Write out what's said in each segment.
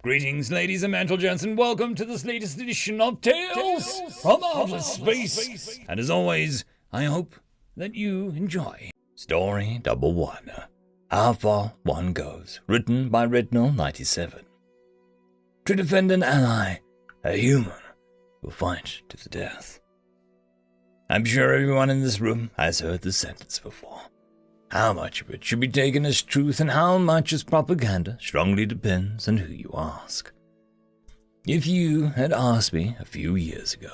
Greetings, ladies and gentlemen, and welcome to this latest edition of Tales from Outer Space. And as always, I hope that you enjoy. Story number 1. How Far One Goes, written by Rednall97. To defend an ally, a human will fight to the death. I'm sure everyone in this room has heard this sentence before. How much of it should be taken as truth and how much as propaganda strongly depends on who you ask. If you had asked me a few years ago,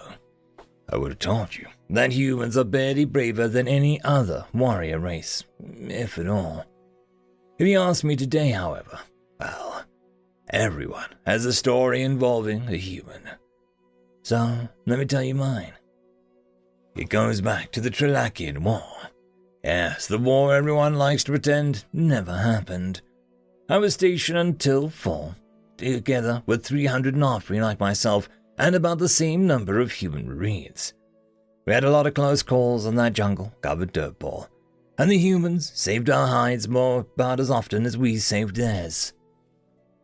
I would have told you that humans are barely braver than any other warrior race, if at all. If you ask me today, however, well, everyone has a story involving a human. So, let me tell you mine. It goes back to the Trilakian War. Yes, the war everyone likes to pretend never happened. I was stationed until fall, together with 300 Lbry like myself and about the same number of human marines. We had a lot of close calls on that jungle-covered dirt ball, and the humans saved our hides about as often as we saved theirs.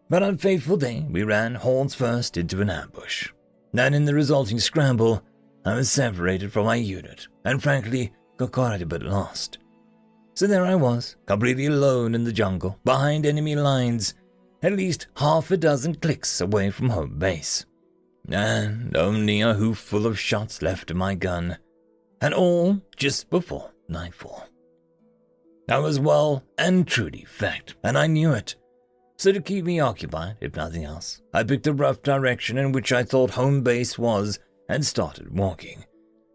But on fateful day, we ran horns first into an ambush. And in the resulting scramble, I was separated from my unit, and frankly, got quite a bit lost. So there I was, completely alone in the jungle, behind enemy lines, at least half a dozen clicks away from home base. And only a hoof full of shots left in my gun, and all just before nightfall. I was well and truly fecked, and I knew it. So to keep me occupied, if nothing else, I picked a rough direction in which I thought home base was and started walking.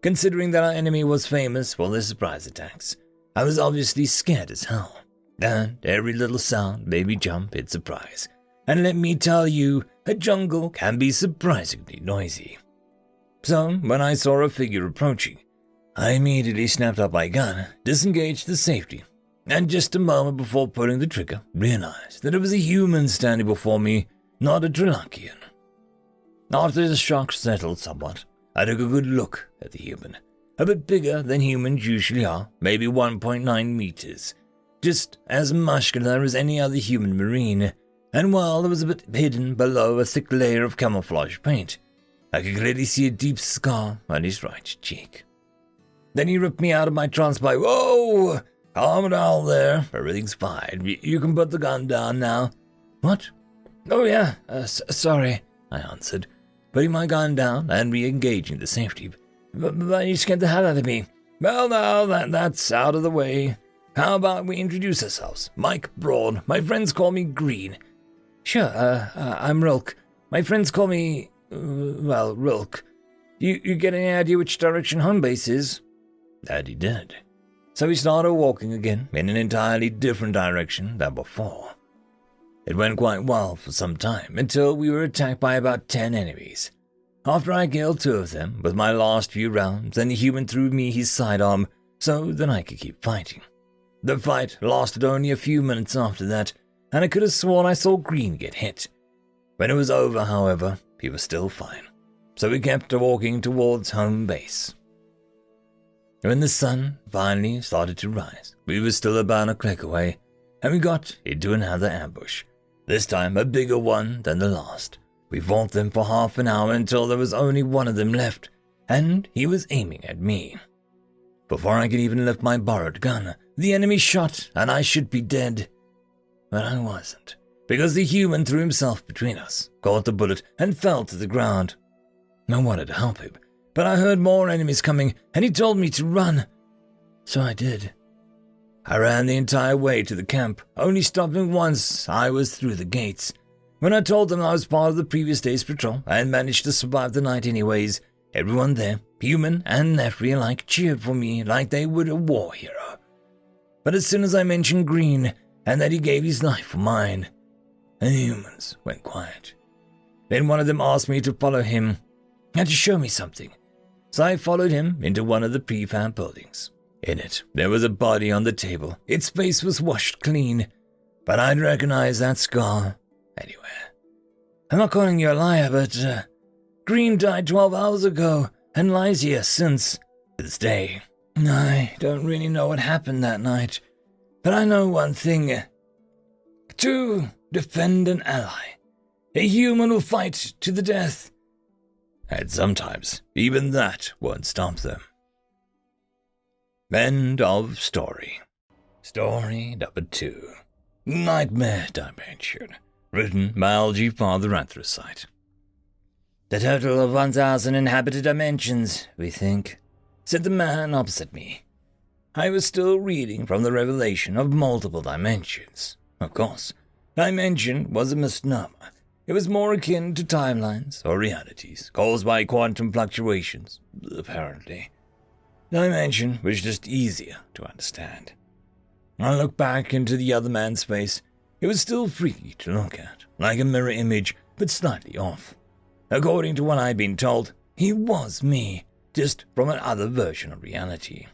Considering that our enemy was famous for their surprise attacks, I was obviously scared as hell, and every little sound made me jump in surprise. And let me tell you, a jungle can be surprisingly noisy. So, when I saw a figure approaching, I immediately snapped up my gun, disengaged the safety, and just a moment before pulling the trigger, realized that it was a human standing before me, not a Trilakian. After the shock settled somewhat, I took a good look at the human, a bit bigger than humans usually are, maybe 1.9 meters, just as muscular as any other human marine, and while it was a bit hidden below a thick layer of camouflage paint, I could clearly see a deep scar on his right cheek. Then he ripped me out of my trance by, "Whoa! Calm down there, everything's fine, you can put the gun down now." "What?" "Oh yeah, sorry," I answered, putting my gun down and re-engaging the safety. But you scared the hell out of me." "Well, now that's out of the way. How about we introduce ourselves? Mike Broad. My friends call me Green." "Sure, I'm Rilk. My friends call me, Rilk. You get any idea which direction home base is?" And he did. So we started walking again in an entirely different direction than before. It went quite well for some time, until we were attacked by about 10 enemies. After I killed 2 of them with my last few rounds, and the human threw me his sidearm so that I could keep fighting. The fight lasted only a few minutes after that, and I could have sworn I saw Green get hit. When it was over, however, he was still fine, so we kept walking towards home base. When the sun finally started to rise, we were still about a click away, and we got into another ambush. This time a bigger one than the last. We fought them for half an hour until there was only one of them left, and he was aiming at me. Before I could even lift my borrowed gun, the enemy shot and I should be dead. But I wasn't, because the human threw himself between us, caught the bullet, and fell to the ground. I wanted to help him, but I heard more enemies coming, and he told me to run. So I did. I ran the entire way to the camp, only stopping once I was through the gates. When I told them I was part of the previous day's patrol and managed to survive the night anyways, everyone there, human and Lbry alike, cheered for me like they would a war hero. But as soon as I mentioned Green and that he gave his life for mine, the humans went quiet. Then one of them asked me to follow him and to show me something. So I followed him into one of the prefab buildings. In it, there was a body on the table. Its face was washed clean, but I'd recognize that scar anywhere. I'm not calling you a liar, but Green died 12 hours ago and lies here since. To this day, I don't really know what happened that night, but I know one thing. To defend an ally, A human will fight to the death. And sometimes, even that won't stop them. End of story. Story number 2. Nightmare Dimension. Written by Lbry for the Anthracite. The total of 1,000 inhabited dimensions, we think, said the man opposite me. I was still reading from the revelation of multiple dimensions. Of course, dimension was a misnomer. It was more akin to timelines or realities caused by quantum fluctuations, apparently. Dimension was just easier to understand. I looked back into the other man's face. It was still freaky to look at, like a mirror image, but slightly off. According to what I'd been told, he was me, just from another version of reality.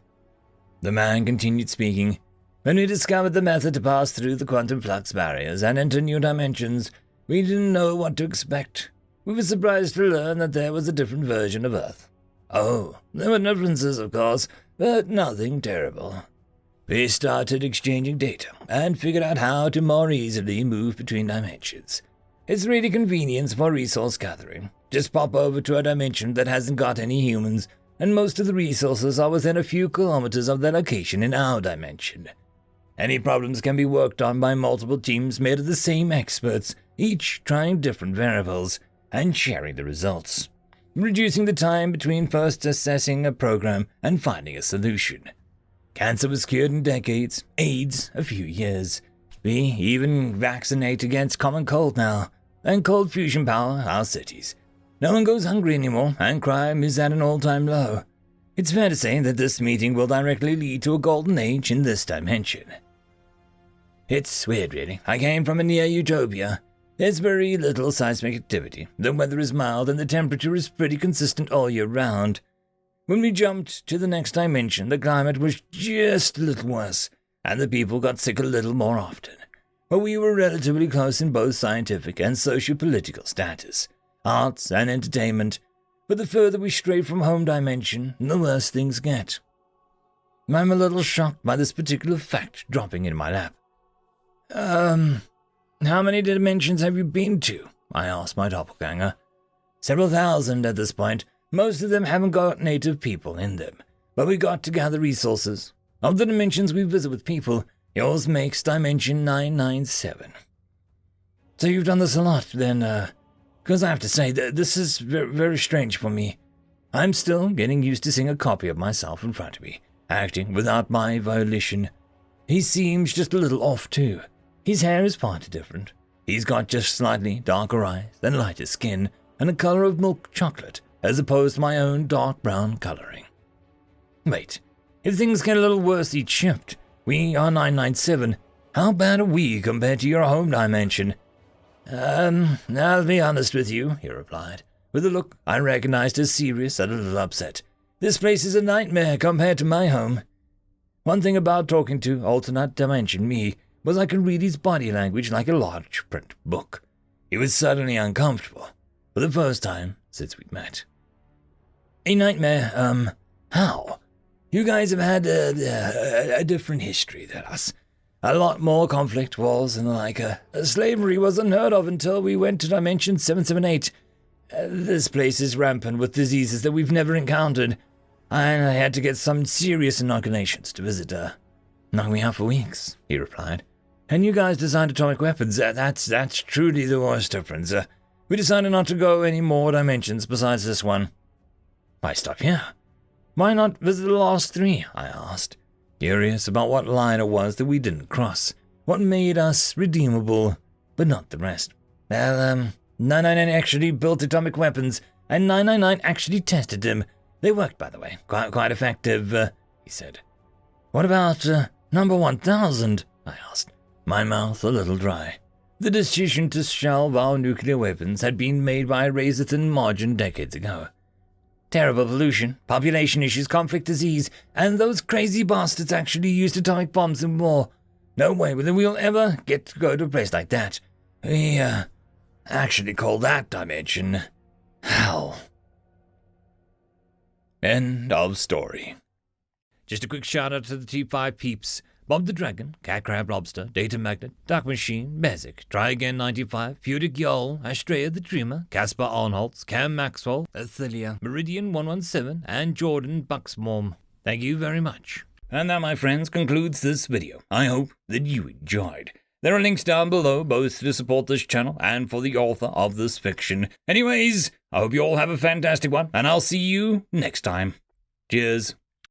The man continued speaking. When we discovered the method to pass through the quantum flux barriers and enter new dimensions, we didn't know what to expect. We were surprised to learn that there was a different version of Earth. Oh, there were differences, of course, but nothing terrible. We started exchanging data and figured out how to more easily move between dimensions. It's really convenient for resource gathering. Just pop over to a dimension that hasn't got any humans, and most of the resources are within a few kilometers of their location in our dimension. Any problems can be worked on by multiple teams made of the same experts, each trying different variables and sharing the results, reducing the time between first assessing a program and finding a solution. Cancer was cured in decades, AIDS a few years. We even vaccinate against common cold now, and cold fusion power our cities. No one goes hungry anymore, and crime is at an all-time low. It's fair to say that this meeting will directly lead to a golden age in this dimension. It's weird, really. I came from a near utopia. There's very little seismic activity. The weather is mild and the temperature is pretty consistent all year round. When we jumped to the next dimension, the climate was just a little worse, and the people got sick a little more often. But we were relatively close in both scientific and socio-political status, arts and entertainment. But the further we stray from home dimension, the worse things get. I'm a little shocked by this particular fact dropping in my lap. How many dimensions have you been to? I asked my doppelganger. Several thousand at this point. Most of them haven't got native people in them, but we got to gather resources. Of the dimensions we visit with people, yours makes dimension 997. So you've done this a lot, then, because I have to say that this is very strange for me. I'm still getting used to seeing a copy of myself in front of me, acting without my volition. He seems just a little off, too. His hair is parted different. He's got just slightly darker eyes and lighter skin, and a color of milk chocolate, as opposed to my own dark brown coloring. Wait, if things get a little worse each shift, we are 997. How bad are we compared to your home dimension? I'll be honest with you, he replied, with a look I recognized as serious and a little upset. This place is a nightmare compared to my home. One thing about talking to alternate dimension me was I could read his body language like a large print book. He was suddenly uncomfortable, for the first time since we'd met. A nightmare, how? You guys have had a different history than us. A lot more conflict, wars, and the like. Slavery was unheard of until we went to Dimension 778. This place is rampant with diseases that we've never encountered. I had to get some serious inoculations to visit her. Knocked me out for weeks, he replied. And you guys designed atomic weapons. That's truly the worst difference. We decided not to go any more dimensions besides this one. Why stop here? Why not visit the last 3? I asked, curious about what line it was that we didn't cross, what made us redeemable, but not the rest. Well, 999 actually built atomic weapons, and 999 actually tested them. They worked, by the way, quite effective, he said. What about number 1000? I asked, my mouth a little dry. The decision to shelve our nuclear weapons had been made by a razor-thin margin decades ago. Terrible pollution, population issues, conflict, disease, and those crazy bastards actually used atomic bombs in war. No way we'll ever get to go to a place like that. We, actually call that dimension hell. End of story. Just a quick shout out to the T5 peeps. Bob the Dragon, Cat Crab Lobster, Data Magnet, Dark Machine, Bezic, Try Again 95, Fudic Yol, Astrea the Dreamer, Caspar Arnholtz, Cam Maxwell, Athelia, Meridian 117, and Jordan Bucksmorm. Thank you very much. And that, my friends, concludes this video. I hope that you enjoyed. There are links down below, both to support this channel and for the author of this fiction. Anyways, I hope you all have a fantastic one, and I'll see you next time. Cheers.